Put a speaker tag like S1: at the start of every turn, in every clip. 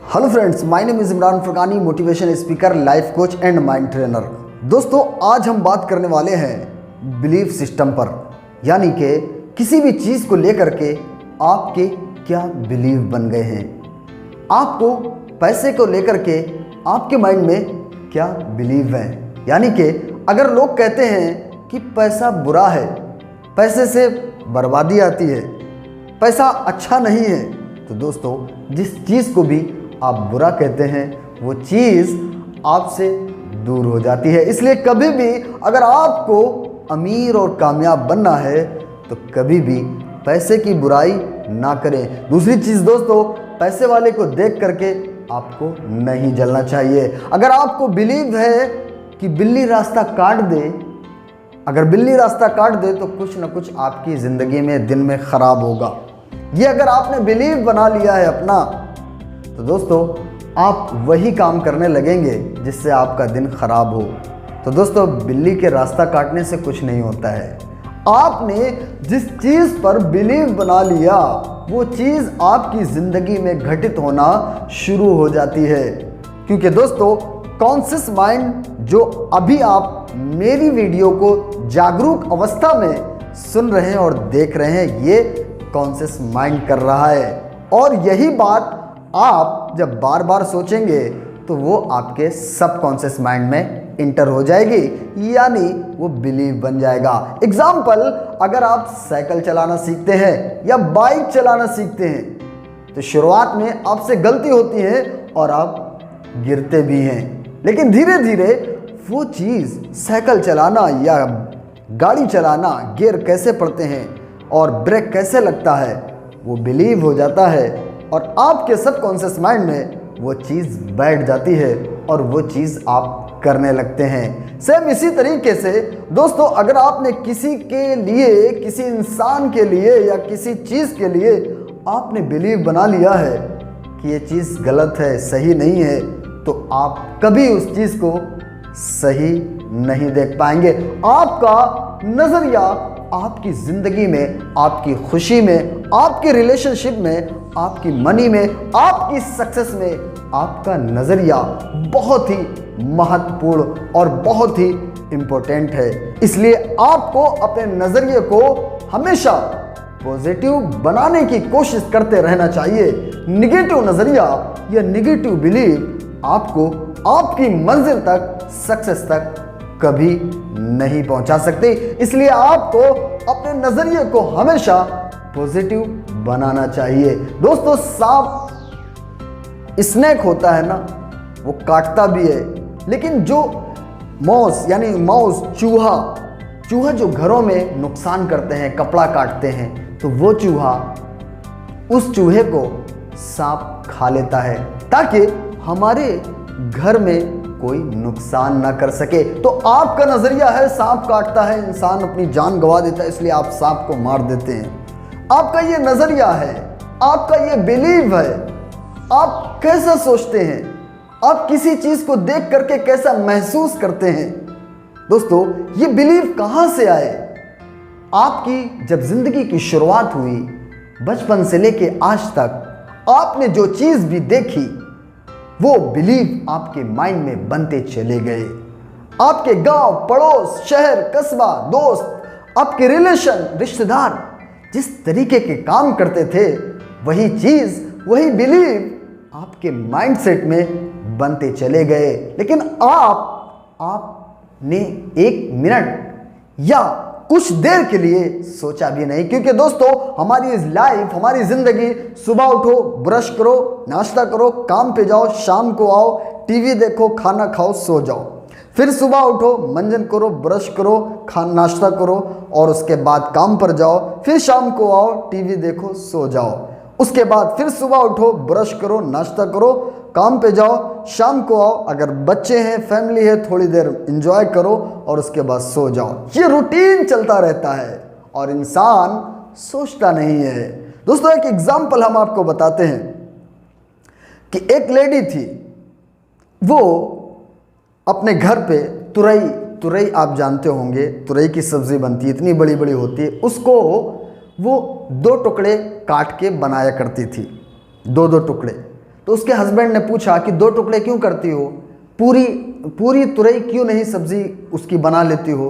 S1: Hello friends, my name is Imran Farkani, motivation speaker, life coach and mind trainer. दोस्तों, आज हम बात करने वाले हैं बिलीफ सिस्टम पर, यानी कि किसी भी चीज़ को लेकर के आपके क्या बिलीव बन गए हैं। आपको पैसे को लेकर के आपके माइंड में क्या बिलीव है। यानी कि अगर लोग कहते हैं कि पैसा बुरा है, पैसे से बर्बादी आती है, पैसा अच्छा नहीं है, तो दोस्तों जिस चीज़ को भी आप बुरा कहते हैं वो चीज़ आपसे दूर हो जाती है। इसलिए कभी भी अगर आपको अमीर और कामयाब बनना है तो कभी भी पैसे की बुराई ना करें। दूसरी चीज़ दोस्तों, पैसे वाले को देख करके आपको नहीं जलना चाहिए। अगर आपको बिलीव है कि बिल्ली रास्ता काट दे, अगर बिल्ली रास्ता काट दे तो कुछ ना कुछ आपकी ज़िंदगी में दिन में ख़राब होगा। ये अगर आपने बिलीव बना लिया है अपना, तो दोस्तों आप वही काम करने लगेंगे जिससे आपका दिन खराब हो। तो दोस्तों, बिल्ली के रास्ता काटने से कुछ नहीं होता है। आपने जिस चीज़ पर बिलीव बना लिया वो चीज़ आपकी ज़िंदगी में घटित होना शुरू हो जाती है। क्योंकि दोस्तों, कॉन्शियस माइंड जो अभी आप मेरी वीडियो को जागरूक अवस्था में सुन रहे हैं और देख रहे हैं, ये कॉन्शियस माइंड कर रहा है। और यही बात आप जब बार बार सोचेंगे तो वो आपके सबकॉन्शियस माइंड में इंटर हो जाएगी, यानी वो बिलीव बन जाएगा। एग्जाम्पल, अगर आप साइकिल चलाना सीखते हैं या बाइक चलाना सीखते हैं तो शुरुआत में आपसे गलती होती है और आप गिरते भी हैं, लेकिन धीरे धीरे वो चीज़, साइकिल चलाना या गाड़ी चलाना, गियर कैसे पड़ते हैं और ब्रेक कैसे लगता है, वो बिलीव हो जाता है और आपके सबकॉन्शियस माइंड में वो चीज़ बैठ जाती है और वो चीज़ आप करने लगते हैं। सेम इसी तरीके से दोस्तों, अगर आपने किसी के लिए, किसी इंसान के लिए या किसी चीज़ के लिए आपने बिलीव बना लिया है कि ये चीज़ गलत है, सही नहीं है, तो आप कभी उस चीज़ को सही नहीं देख पाएंगे। आपका नज़रिया आपकी ज़िंदगी में, आपकी खुशी में, आपके रिलेशनशिप में, आपकी मनी में, आपकी सक्सेस में आपका नज़रिया बहुत ही महत्वपूर्ण और बहुत ही इम्पोर्टेंट है। इसलिए आपको अपने नज़रिए को हमेशा पॉजिटिव बनाने की कोशिश करते रहना चाहिए। निगेटिव नज़रिया या निगेटिव बिलीव आपको आपकी मंजिल तक, सक्सेस तक कभी नहीं पहुंचा सकते। इसलिए आपको अपने नज़रिए को हमेशा पॉजिटिव बनाना चाहिए। दोस्तों, सांप स्नेक होता है ना, वो काटता भी है, लेकिन जो मॉस यानी माउस, चूहा जो घरों में नुकसान करते हैं, कपड़ा काटते हैं, तो वो चूहा, उस चूहे को सांप खा लेता है ताकि हमारे घर में कोई नुकसान ना कर सके। तो आपका नजरिया है सांप काटता है, इंसान अपनी जान गंवा देता है, इसलिए आप सांप को मार देते हैं। आपका ये नजरिया है, आपका ये बिलीव है। आप कैसा सोचते हैं, आप किसी चीज को देख करके कैसा महसूस करते हैं। दोस्तों, ये बिलीव कहां से आए? आपकी जब जिंदगी की शुरुआत हुई, बचपन से लेके आज तक आपने जो चीज भी देखी वो बिलीव आपके माइंड में बनते चले गए। आपके गांव, पड़ोस, शहर, कस्बा, दोस्त, आपके रिलेशन, रिश्तेदार जिस तरीके के काम करते थे, वही चीज, वही बिलीव आपके माइंडसेट में बनते चले गए। लेकिन आपने एक मिनट या कुछ देर के लिए सोचा भी नहीं। क्योंकि दोस्तों, हमारी लाइफ, हमारी जिंदगी, सुबह उठो, ब्रश करो, नाश्ता करो, काम पे जाओ, शाम को आओ, टीवी देखो, खाना खाओ, सो जाओ, फिर सुबह उठो, मंजन करो, ब्रश करो, नाश्ता करो और उसके बाद काम पर जाओ, फिर शाम को आओ, टीवी देखो, सो जाओ। उसके बाद फिर सुबह उठो, ब्रश करो, नाश्ता करो, काम पे जाओ, शाम को आओ, अगर बच्चे हैं, फैमिली है, थोड़ी देर एंजॉय करो और उसके बाद सो जाओ। ये रूटीन चलता रहता है और इंसान सोचता नहीं है। दोस्तों, एक एग्जाम्पल हम आपको बताते हैं कि एक लेडी थी, वो अपने घर पे तुरई आप जानते होंगे, तुरई की सब्जी बनती है, इतनी बड़ी बड़ी होती है, उसको वो 2 टुकड़े काट के बनाया करती थी, 2 टुकड़े। तो उसके हस्बैंड ने पूछा कि 2 टुकड़े क्यों करती हो, पूरी तुरई क्यों नहीं सब्जी उसकी बना लेती हो।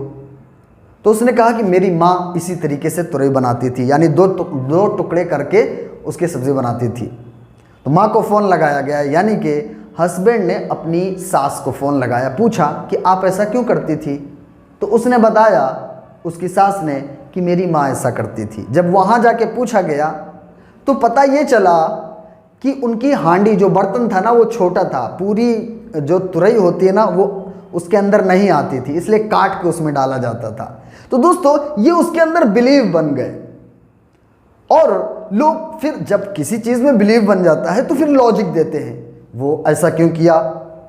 S1: तो उसने कहा कि मेरी माँ इसी तरीके से तुरई बनाती थी, यानी 2 टुकड़े करके उसकी सब्जी बनाती थी। तो माँ को फ़ोन लगाया गया, यानी कि हस्बैंड ने अपनी सास को फ़ोन लगाया, पूछा कि आप ऐसा क्यों करती थी। तो उसने बताया, उसकी सास ने, कि मेरी माँ ऐसा करती थी। जब वहाँ जाके पूछा गया तो पता ये चला कि उनकी हांडी, जो बर्तन था ना, वो छोटा था, पूरी जो तुरई होती है ना वो उसके अंदर नहीं आती थी, इसलिए काट के उसमें डाला जाता था। तो दोस्तों ये उसके अंदर बिलीव बन गए। और लोग फिर जब किसी चीज़ में बिलीव बन जाता है तो फिर लॉजिक देते हैं, वो ऐसा क्यों किया,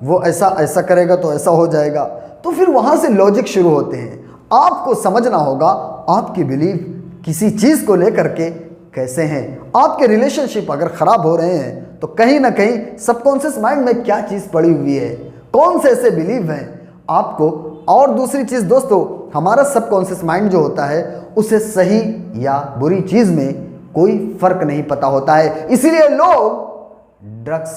S1: वो ऐसा करेगा तो ऐसा हो जाएगा। तो फिर वहाँ से लॉजिक शुरू होते हैं। आपको समझना होगा आपकी बिलीव किसी चीज़ को लेकर के कैसे हैं। आपके रिलेशनशिप अगर ख़राब हो रहे हैं तो कहीं ना कहीं सबकॉन्शियस माइंड में क्या चीज़ पड़ी हुई है, कौन से ऐसे बिलीव हैं आपको। और दूसरी चीज़ दोस्तों, हमारा सबकॉन्शियस माइंड जो होता है उसे सही या बुरी चीज़ में कोई फ़र्क नहीं पता होता है। इसीलिए लोग ड्रग्स,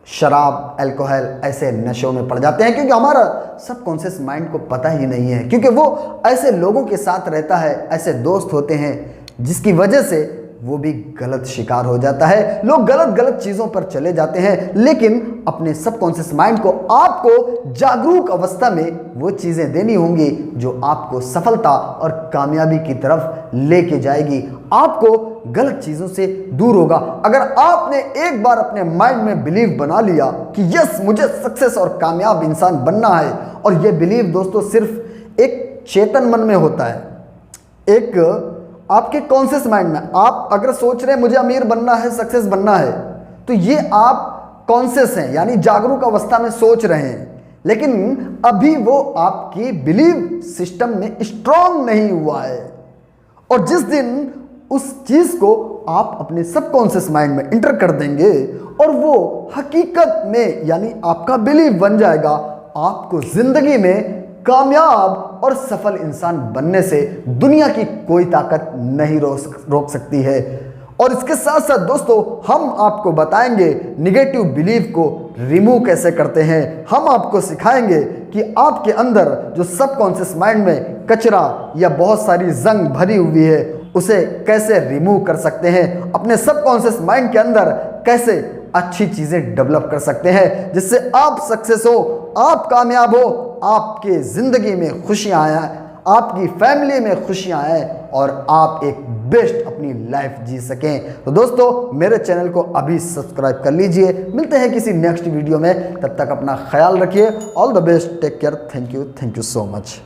S1: शराब, अल्कोहल ऐसे नशों में पड़ जाते हैं, क्योंकि हमारा सबकॉन्शियस माइंड को पता ही नहीं है, क्योंकि वो ऐसे लोगों के साथ रहता है, ऐसे दोस्त होते हैं जिसकी वजह से वो भी गलत शिकार हो जाता है। लोग गलत चीज़ों पर चले जाते हैं, लेकिन अपने सबकॉन्शियस माइंड को आपको जागरूक अवस्था में वो चीज़ें देनी होंगी जो आपको सफलता और कामयाबी की तरफ लेके जाएगी, आपको गलत चीज़ों से दूर होगा। अगर आपने एक बार अपने माइंड में बिलीव बना लिया कि यस मुझे सक्सेस और कामयाब इंसान बनना है, और ये बिलीव दोस्तों सिर्फ एक चेतन मन में होता है, एक आपके कॉन्शियस माइंड में। आप अगर सोच रहे हैं मुझे अमीर बनना है, सक्सेस बनना है, तो ये आप कॉन्शियस हैं, यानी जागरूक अवस्था में सोच रहे हैं, लेकिन अभी वो आपकी बिलीव सिस्टम में स्ट्रांग नहीं हुआ है। और जिस दिन उस चीज़ को आप अपने सबकॉन्शियस माइंड में इंटर कर देंगे और वो हकीकत में यानी आपका बिलीव बन जाएगा, आपको जिंदगी में कामयाब और सफल इंसान बनने से दुनिया की कोई ताकत नहीं रोक सकती है। और इसके साथ साथ दोस्तों हम आपको बताएंगे निगेटिव बिलीव को रिमूव कैसे करते हैं। हम आपको सिखाएंगे कि आपके अंदर जो सबकॉन्शियस माइंड में कचरा या बहुत सारी जंग भरी हुई है उसे कैसे रिमूव कर सकते हैं, अपने सबकॉन्शियस माइंड के अंदर कैसे अच्छी चीज़ें डेवलप कर सकते हैं, जिससे आप सक्सेस हो, आप कामयाब हो, आपके ज़िंदगी में खुशियाँ आएँ, आपकी फैमिली में खुशियाँ आएँ और आप एक बेस्ट अपनी लाइफ जी सकें। तो दोस्तों मेरे चैनल को अभी सब्सक्राइब कर लीजिए। मिलते हैं किसी नेक्स्ट वीडियो में, तब तक अपना ख्याल रखिए। All the best, take care, thank you so much.